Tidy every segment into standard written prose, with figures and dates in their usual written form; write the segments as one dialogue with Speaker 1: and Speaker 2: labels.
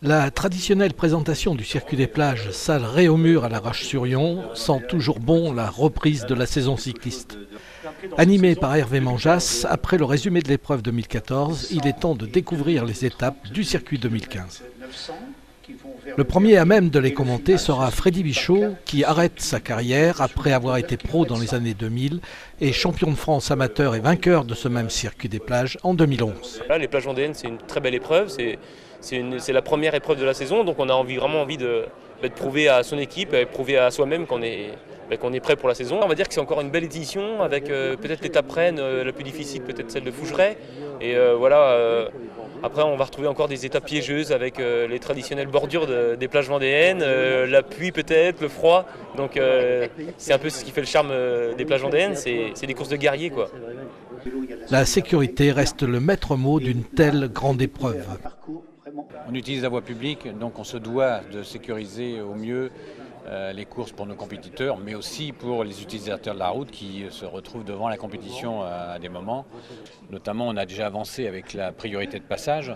Speaker 1: La traditionnelle présentation du circuit des plages, salle Réaumur à la Roche-sur-Yon, sent toujours bon la reprise de la saison cycliste. Animé par Hervé Manjas, après le résumé de l'épreuve 2014, il est temps de découvrir les étapes du circuit 2015. Le premier à même de les commenter sera Freddy Bichot, qui arrête sa carrière après avoir été pro dans les années 2000 et champion de France amateur et vainqueur de ce même circuit des plages en 2011.
Speaker 2: Là, les plages vendéennes, c'est une très belle épreuve. C'est la première épreuve de la saison, donc on a vraiment envie de prouver à son équipe, et prouver à soi-même qu'on est prêt pour la saison. On va dire que c'est encore une belle édition avec peut-être l'étape reine, la plus difficile, peut-être celle de Fougeray. Et après, on va retrouver encore des étapes piégeuses avec les traditionnelles bordures des plages vendéennes, la pluie peut-être, le froid. Donc c'est un peu ce qui fait le charme des plages vendéennes, c'est des courses de guerriers, quoi.
Speaker 1: La sécurité reste le maître mot d'une telle grande épreuve.
Speaker 3: On utilise la voie publique, donc on se doit de sécuriser au mieux les courses pour nos compétiteurs, mais aussi pour les utilisateurs de la route qui se retrouvent devant la compétition à des moments. Notamment, on a déjà avancé avec la priorité de passage,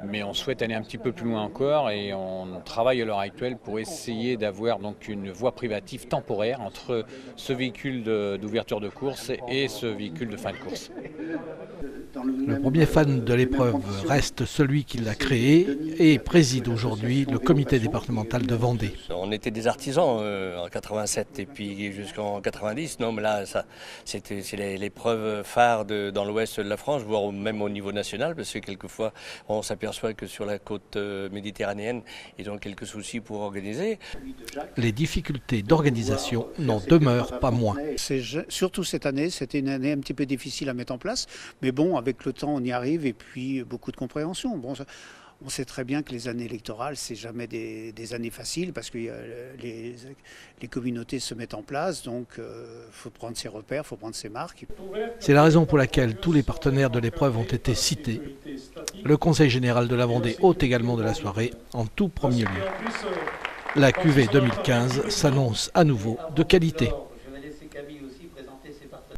Speaker 3: mais on souhaite aller un petit peu plus loin encore et on travaille à l'heure actuelle pour essayer d'avoir donc une voie privative temporaire entre ce véhicule d'ouverture de course et ce véhicule de fin de course.
Speaker 1: Le premier fan de l'épreuve reste celui qui l'a créé et préside aujourd'hui le comité départemental de Vendée.
Speaker 4: On était des artisans en 87 et puis jusqu'en 90. Non, mais là, c'est l'épreuve phare dans l'ouest de la France, voire même au niveau national, parce que quelquefois, on s'aperçoit que sur la côte méditerranéenne, ils ont quelques soucis pour organiser.
Speaker 1: Les difficultés d'organisation n'en demeurent pas moins.
Speaker 5: Surtout cette année, c'était une année un petit peu difficile à mettre en place, mais bon, avec le temps, on y arrive et puis beaucoup de compréhension. Bon, on sait très bien que les années électorales, c'est jamais des années faciles parce que les communautés se mettent en place, donc il faut prendre ses repères, il faut prendre ses marques.
Speaker 1: C'est la raison pour laquelle tous les partenaires de l'épreuve ont été cités. Le Conseil général de la Vendée hôte également de la soirée, en tout premier lieu. La cuvée 2015 s'annonce à nouveau de qualité.